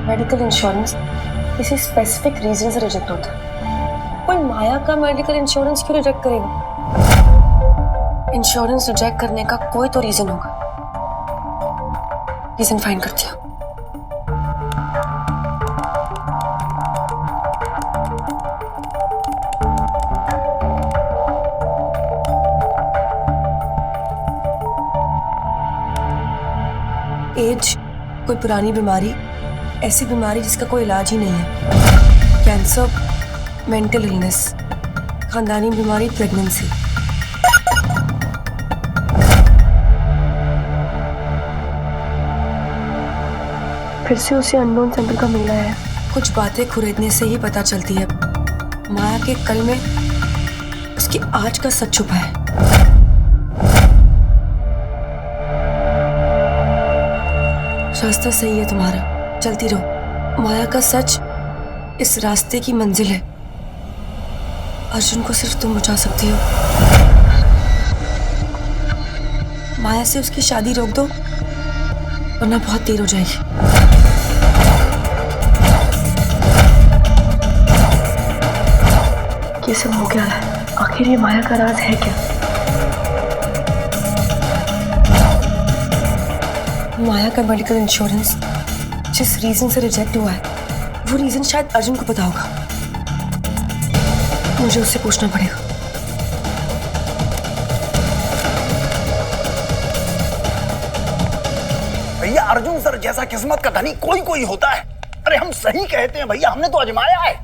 Medical insurance किसी specific reason से reject होता है। कोई माया का मेडिकल इंश्योरेंस क्यों रिजेक्ट करेगा? इंश्योरेंस रिजेक्ट करने का कोई तो रीजन होगा। रीजन फाइंड करती हूँ। एज, कोई पुरानी बीमारी, ऐसी बीमारी जिसका कोई इलाज ही नहीं है, कैंसर, मेंटल इलनेस, खानदानी बीमारी, प्रेगनेंसी। फिर से उसी अननोन सेंटर का मिला है। कुछ बातें खुरेदने से ही पता चलती है माया के कल में उसकी आज का सच छुपा है। रास्ता सही है तुम्हारा, चलती रहो। माया का सच इस रास्ते की मंजिल है। अर्जुन को सिर्फ तुम बचा सकती हो। माया से उसकी शादी रोक दो वरना बहुत देर हो जाएगी। ये सब हो क्या है? आखिर ये माया का राज है क्या? माया का मेडिकल इंश्योरेंस जिस रीजन से रिजेक्ट हुआ है वो रीजन शायद अर्जुन को पता होगा। मुझे उससे पूछना पड़ेगा। भैया अर्जुन सर जैसा किस्मत का धनी कोई कोई होता है। अरे हम सही कहते हैं भैया, हमने तो आजमाया है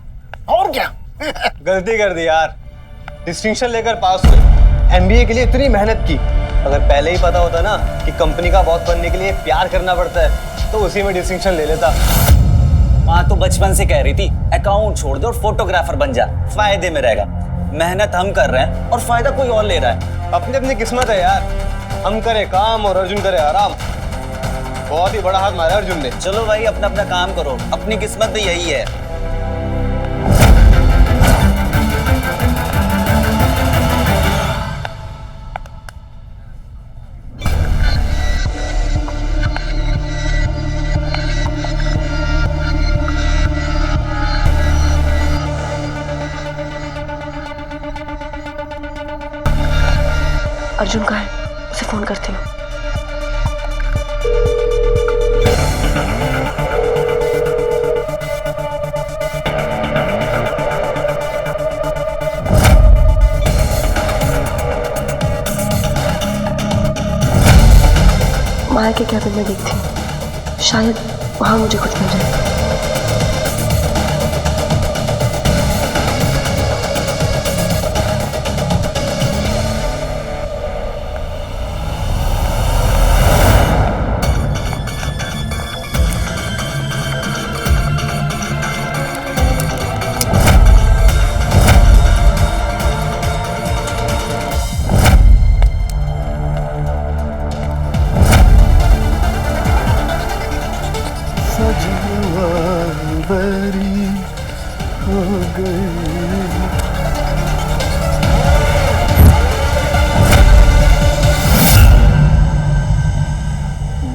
और क्या। गलती कर दी यार, डिस्टिंक्शन लेकर पास हुए। एमबीए के लिए इतनी मेहनत की, अगर पहले ही पता होता ना कि कंपनी का बॉस बनने के लिए प्यार करना पड़ता है तो उसी में डिस्टिंक्शन ले लेता। माँ तो बचपन से कह रही थी अकाउंट छोड़ दे और फोटोग्राफर बन जा, फायदे में रहेगा। मेहनत हम कर रहे हैं और फायदा कोई और ले रहा है। अपनी अपनी किस्मत है यार, हम करे काम और अर्जुन करे आराम। बहुत ही बड़ा हाथ मारा अर्जुन ने। चलो भाई अपना अपना काम करो, अपनी किस्मत तो यही है। अर्जुन का है, उसे फोन करती हूँ। माया के कैबिन में देखती हूँ, शायद वहां मुझे कुछ मिल जाए।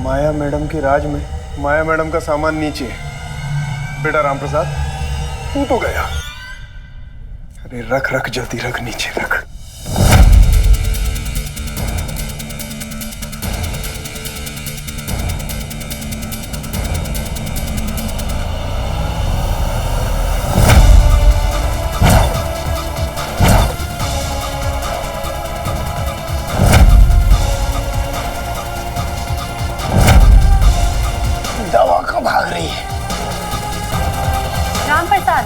माया मैडम के राज में माया मैडम का सामान नीचे है। बेटा रामप्रसाद तू तो गया। अरे रख रख जल्दी रख, नीचे रख। दवा कब भाग रही है? रामप्रसाद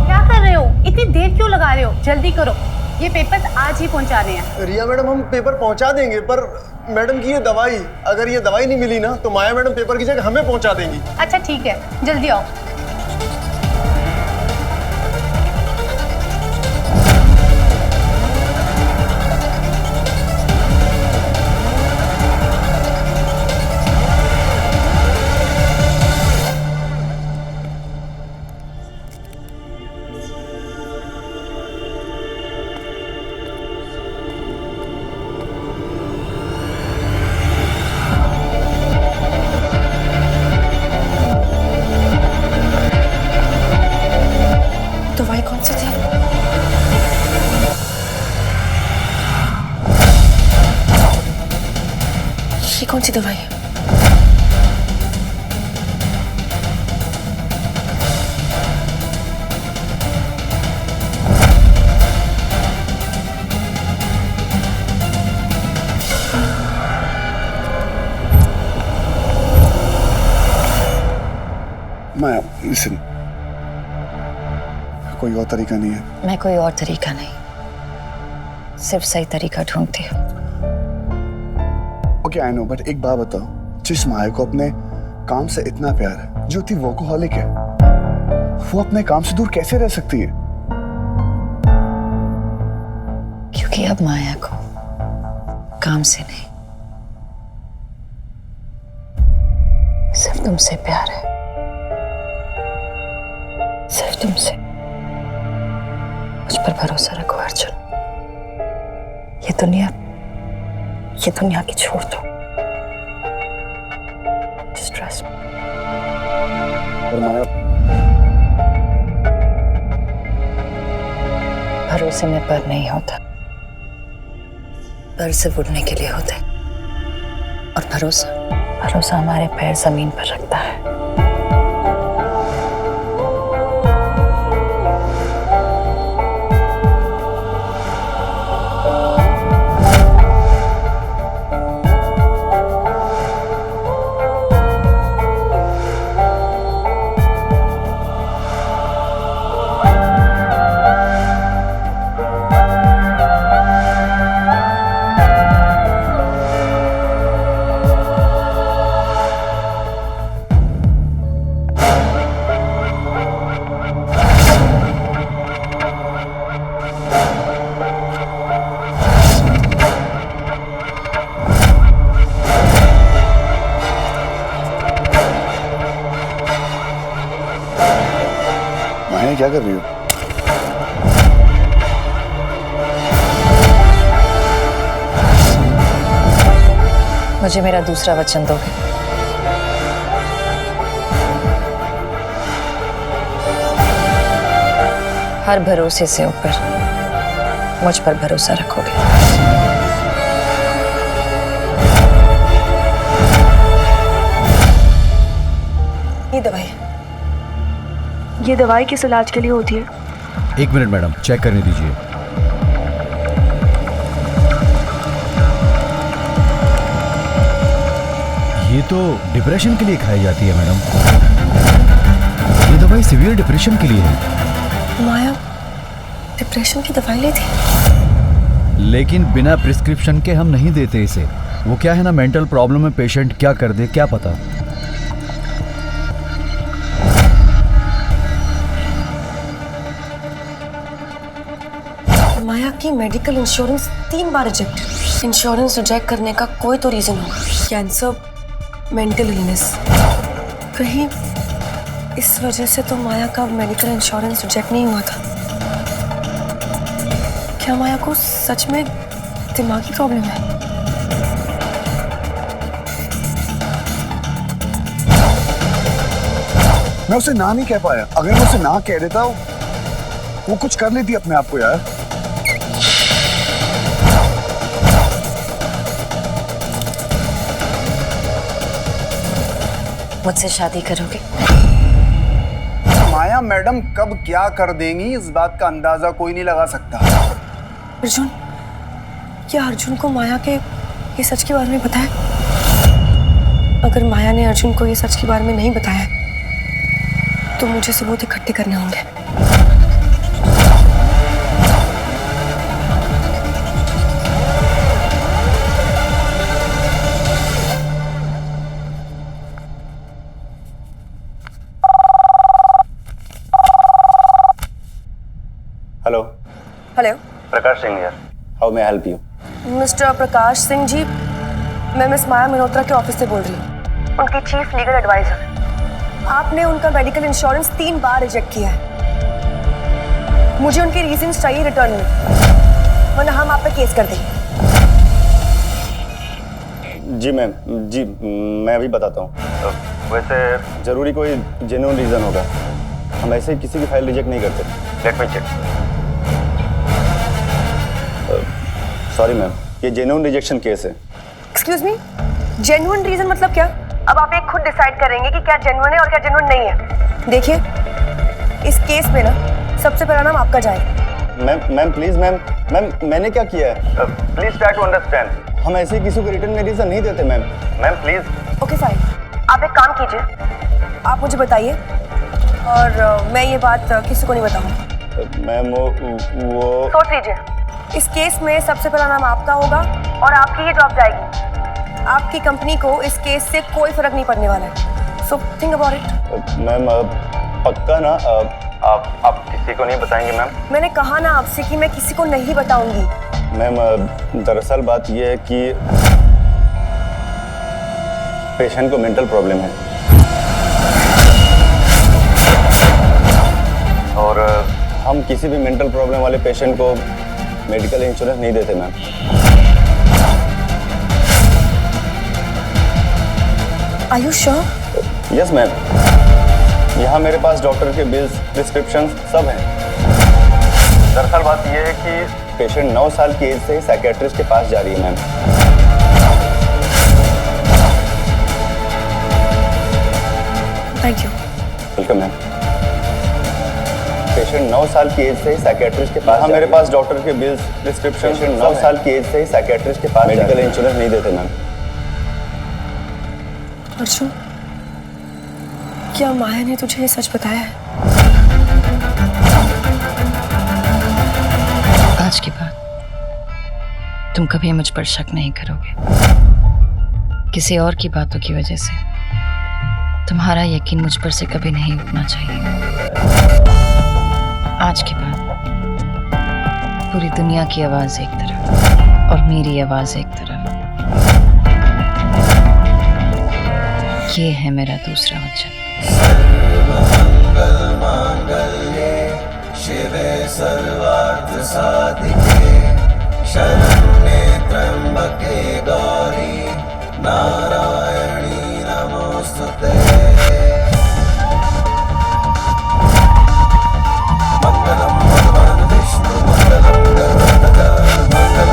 क्या कर रहे हो? इतनी देर क्यों लगा रहे हो? जल्दी करो, ये पेपर्स आज ही पहुंचाने हैं। रिया मैडम हम पेपर पहुंचा देंगे, पर मैडम की ये दवाई, अगर ये दवाई नहीं मिली ना तो माया मैडम पेपर की जगह हमें पहुंचा देंगी। अच्छा ठीक है, जल्दी आओ। सी दवाई है? माया लिसन, कोई और तरीका नहीं है? मैं कोई और तरीका नहीं, सिर्फ सही तरीका ढूंढती हूँ। ओके आई नो, बट एक बात बताओ, जिस माया को अपने काम से इतना प्यार है, जो थी वर्कोहॉलिक है, वो अपने काम से दूर कैसे रह सकती है? क्योंकि अब माया को काम से नहीं, सिर्फ तुमसे प्यार है, सिर्फ तुमसे। मुझ पर भरोसा रखो अर्जुन, ये दुनिया की छोड़ दो। Just trust me. और माया, भरोसे में पर नहीं होता, पर सिर्फ उड़ने के लिए होता है। और भरोसा हमारे पैर जमीन पर रखता है। माया क्या कर रही हो? मुझे मेरा दूसरा वचन दोगे? हर भरोसे से ऊपर मुझ पर भरोसा रखोगे? ये दवाई किस इलाज के लिए होती है? 1 मिनट मैडम, चेक करने दीजिए। ये तो डिप्रेशन के लिए खाई जाती है मैडम। ये दवाई सीवियर डिप्रेशन के लिए है। माया डिप्रेशन की दवाई लेती? लेकिन बिना प्रिस्क्रिप्शन के हम नहीं देते इसे। वो क्या है ना, मेंटल प्रॉब्लम में पेशेंट क्या कर दे क्या पता। माया की मेडिकल इंश्योरेंस 3 बार रिजेक्ट। इंश्योरेंस रिजेक्ट करने का कोई तो रीजन होगा। कैंसर, मेंटल इलनेस, कहीं इस वजह से तो माया का मेडिकल इंश्योरेंस रिजेक्ट नहीं हुआ था। क्या माया को सच में दिमागी प्रॉब्लम है? मैं उसे ना नहीं कह पाया। अगर मैं उसे ना कह देता, वो कुछ कर लेती अपने आप को यार। मुझसे शादी करोगे? माया मैडम कब क्या कर देंगी, इस बात का अंदाजा कोई नहीं लगा सकता। अर्जुन, क्या अर्जुन को माया के ये सच के बारे में पता है? अगर माया ने अर्जुन को ये सच के बारे में नहीं बताया तो मुझे सबूत इकट्ठे करने होंगे। हेलो। हेलो प्रकाश सिंह यार, how may I help you? Mister Prakash Singh ji, मैं मिस माया मल्होत्रा के ऑफिस से बोल रही हूँ, उनकी चीफ लीगल एडवाइजर। आपने उनका मेडिकल इंश्योरेंस 3 बार रिजेक्ट किया है। मुझे उनके रीजंस चाहिए रिटर्न में, वरना हम आप पे केस कर देंगे। जी मैम, जी मैं अभी बताता हूँ। वैसे जरूरी कोई जेन्युइन रीजन होगा, हम ऐसे ही किसी की फाइल रिजेक्ट नहीं करते। Let me check. Sorry ma'am, ये जेन्युइन रिजेक्शन केस है। एक्सक्यूज मी, जेन्युइन रीजन मतलब क्या? अब आप एक खुद डिसाइड करेंगे कि क्या जेन्युइन है और क्या जेन्युइन नहीं है। देखिए, इस केस में ना सबसे पहला नाम आपका जाएगा। मैम प्लीज मैम मैंने क्या किया है? Please try to understand. हम ऐसे किसी को रिटर्न में रीजन नहीं देते मैम प्लीज। ओके फाइन, आप एक काम कीजिए, आप मुझे बताइए और मैं ये बात किसी को नहीं बताऊंगा। मैम वो सोच लीजिए, इस केस में सबसे पहला नाम आपका होगा और आपकी ये जॉब जाएगी। आपकी कंपनी को इस केस से कोई फर्क नहीं पड़ने वाला है। So think about it. Ma'am पक्का ना? आप किसी को नहीं बताएंगे मैम? मैंने कहा ना आपसे कि मैं किसी को नहीं बताऊंगी। मैम दरअसल बात यह है कि पेशेंट को मेंटल प्रॉब्लम है और हम किसी भी मेंटल प्रॉब्लम वाले पेशेंट को मेडिकल इंश्योरेंस नहीं देते ma'am. Are you sure? Yes ma'am, यहाँ मेरे पास डॉक्टर के बिल्स, प्रिस्क्रिप्शन सब हैं। दरअसल बात यह है कि पेशेंट 9 साल की एज से ही साइकियाट्रिस्ट के पास जा रही है ma'am. Thank you. Welcome ma'am. Patient 9 साल की एज से ही साइकियाट्रिस्ट के पास, मेरे पास डॉक्टर के बिल्स, प्रिस्क्रिप्शन 9 साल की एज से ही साइकियाट्रिस्ट के पास मेडिकल इंश्योरेंस नहीं देते मैम। अर्जुन, क्या माया ने तुझे ये सच बताया है? आज के बाद तुम कभी मुझ पर शक नहीं करोगे। किसी और की बातों की वजह से तुम्हारा यकीन मुझ पर से कभी नहीं उठना चाहिए। आज के बाद पूरी दुनिया की आवाज एक तरफ और मेरी आवाज एक तरफ। ये है मेरा दूसरा वचन। शिवे सर्वार्थ साधिके शरण्ये त्र्यंबके गौरी नारायणी नमोस्तुते। मंगलम भगवान विष्णु मंगलम गरुड़ध्वज मंगलम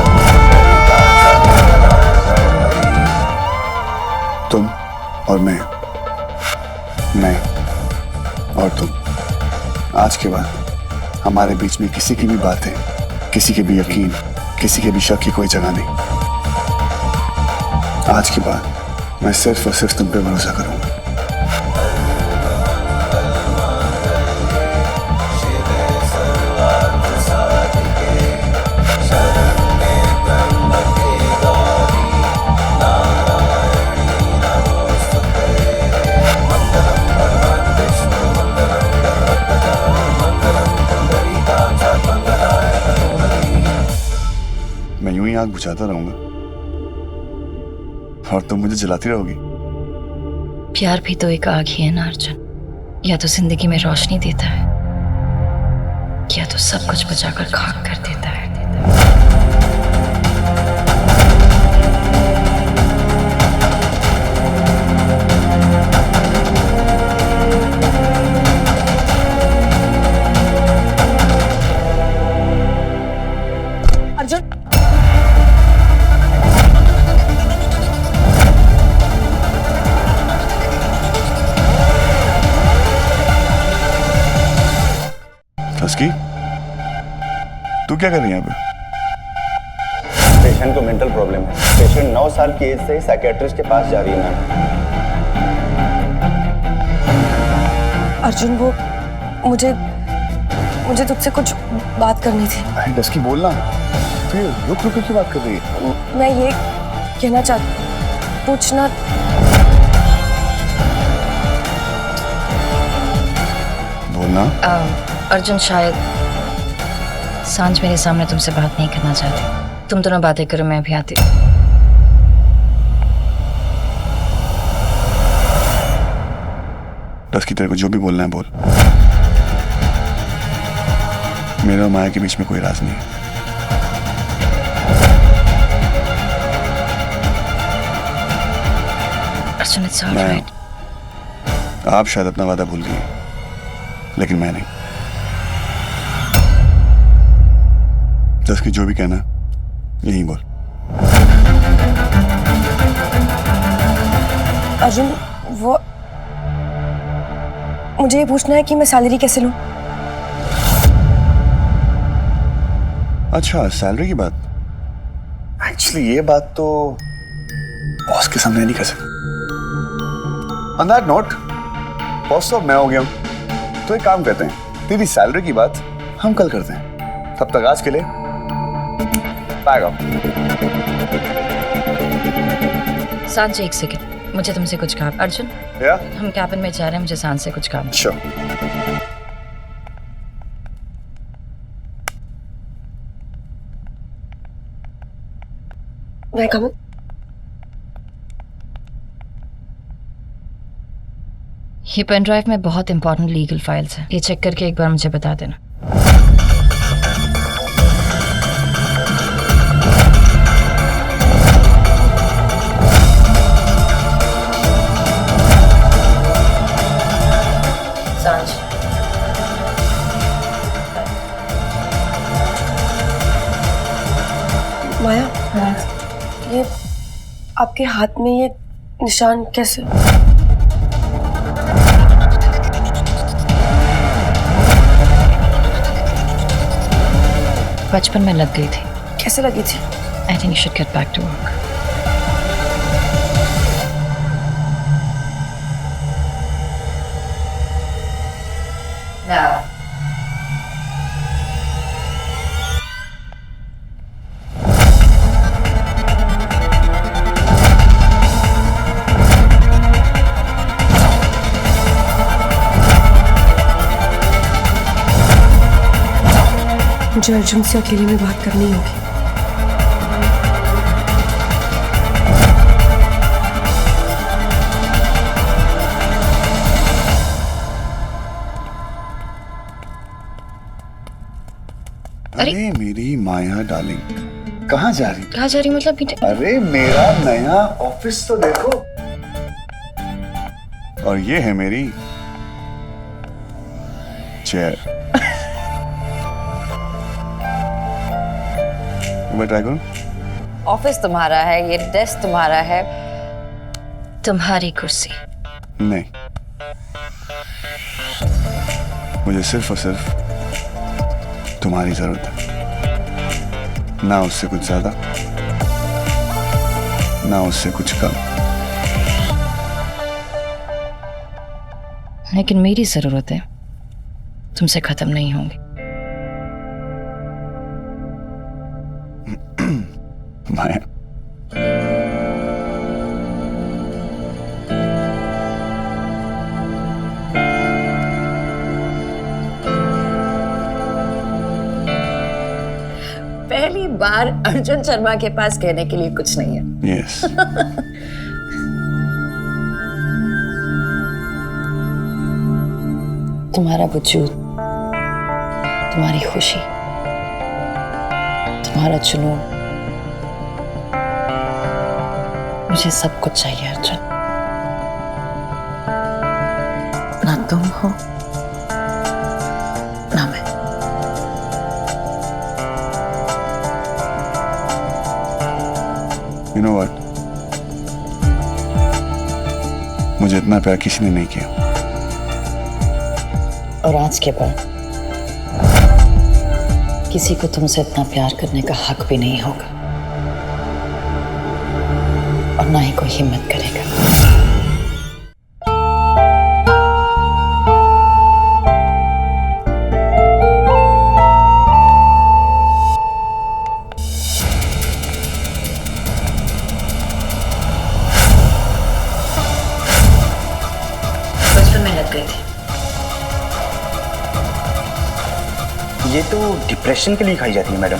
तुम और मैं और तुम, आज के बाद हमारे बीच में किसी की भी बातें, किसी के भी यकीन, किसी के भी शक की कोई जगह नहीं। आज के बाद मैं सिर्फ और सिर्फ तुम पे भरोसा करूंगा। मैं यूं ही आग बुझाता रहूंगा और तुम मुझे जलाती रहोगी। प्यार भी तो एक आग ही है ना अर्जुन। या तो जिंदगी में रोशनी देता है या तो सब कुछ बचाकर खाक कर देता है। अर्जुन, टस्की, तू क्या कर रही है यहाँ पे? पेशेंट को मेंटल प्रॉब्लम है। पेशेंट 9 साल की एज से ही साइकियाट्रिस्ट के पास जा रही है मैम। अर्जुन, वो मुझे तुझसे कुछ बात करनी थी। अरे टस्की, बोलना। फिर रुक रुक के बात कर रही है। मैं ये कहना पूछना बोलना। अर्जुन, शायद सांझ मेरे सामने तुमसे बात नहीं करना चाहती। तुम दोनों बातें करो, मैं अभी आती। टस्की, तेरे को जो भी बोलना है बोल। मेरे और माया के बीच में कोई राज नहीं है। Arjun, it's alright. आप शायद अपना वादा भूल गए, लेकिन मैं नहीं। टस्की, जो भी कहना यही बोल। अर्जुन, वो मुझे ये पूछना है कि मैं सैलरी कैसे लूं? अच्छा, सैलरी की बात। एक्चुअली ये बात तो बॉस के सामने नहीं कर सकता। ऑन दैट नोट, बॉस तो मैं हो गया हूं, तो एक काम करते हैं, तेरी सैलरी की बात हम कल करते हैं। तब तक आज के लिए बैग अप। सांझ एक सेकंड, मुझे तुमसे कुछ काम। अर्जुन, या हम कैबिन में जा रहे हैं, मुझे सांझ से कुछ काम है। श्योर। मैं कम। ये पेन ड्राइव में बहुत इंपॉर्टेंट लीगल फाइल्स हैं, ये चेक करके एक बार मुझे बता देना। सांझ, माया, ये आपके हाथ में ये निशान कैसे? बचपन में लग गई थी। कैसे लगी थी? I think you should get back to work. Now. मुझे अर्जुन से अकेले में बात करनी होगी। अरे मेरी माया डार्लिंग, कहाँ जा रही? कहाँ जा रही मतलब? अरे मेरा नया ऑफिस तो देखो। और ये है मेरी चेयर। मैं ट्राई करूं? ऑफिस तुम्हारा है, ये डेस्क तुम्हारा है, तुम्हारी कुर्सी नहीं। मुझे सिर्फ और सिर्फ तुम्हारी जरूरत है, ना उससे कुछ ज्यादा, ना उससे कुछ कम। लेकिन मेरी जरूरतें तुमसे खत्म नहीं होंगी। माया, पहली बार अर्जुन शर्मा के पास कहने के लिए कुछ नहीं है। यस। तुम्हारा वजूद, तुम्हारी खुशी, तुम्हारा जुनून, मुझे सब कुछ चाहिए अर्जुन। ना तुम हो ना मैं। You know what? मुझे इतना प्यार किसी ने नहीं किया। और आज के बाद किसी को तुमसे इतना प्यार करने का हक भी नहीं होगा, और ना ही कोई हिम्मत करेगा। बचपन में लग गई थी। ये तो डिप्रेशन के लिए खाई जाती है मैडम,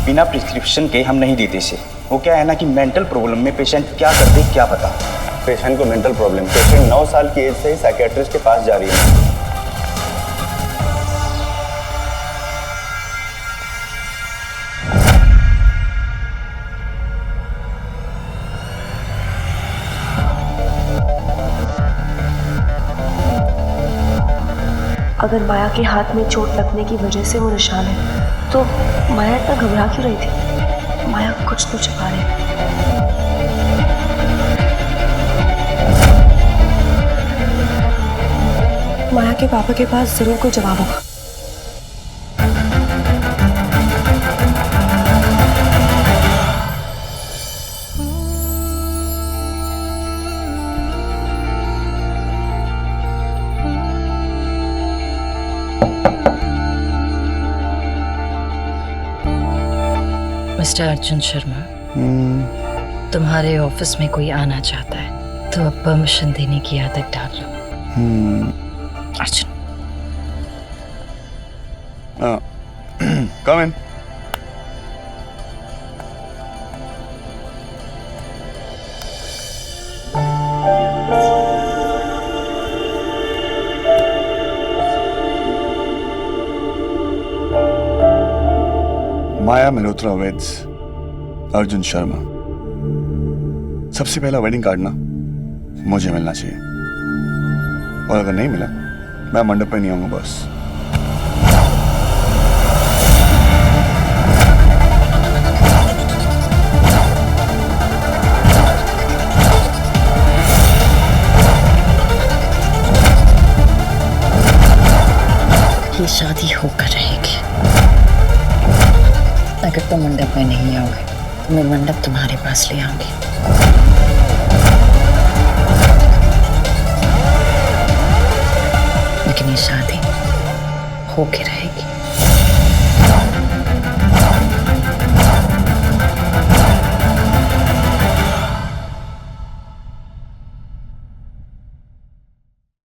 बिना प्रिस्क्रिप्शन के हम नहीं देते इसे। वो क्या है ना कि मेंटल प्रॉब्लम में पेशेंट क्या करते क्या पता। पेशेंट को मेंटल प्रॉब्लम, पेशेंट 9 साल की एज से ही साइकियाट्रिस्ट के पास जा रही है। अगर माया के हाथ में चोट लगने की वजह से वो निशान है, तो माया इतना घबरा क्यों रही थी? माया कुछ तो छुपा रही है। माया के पापा के पास जरूर कोई जवाब होगा। मिस्टर अर्जुन शर्मा, तुम्हारे ऑफिस में कोई आना चाहता है तो अब परमिशन देने की आदत डाल लो। अर्जुन, कम इन। माया मल्होत्रा वेड्स अर्जुन शर्मा। सबसे पहला वेडिंग कार्ड ना मुझे मिलना चाहिए, और अगर नहीं मिला मैं मंडप पे नहीं आऊंगा बस। ये शादी होकर रहेगी। अगर तुम मंडप में नहीं आओगे तो मैं मंडप तुम्हारे पास ले आऊंगी। लेकिन ये शादी होके रहेगी।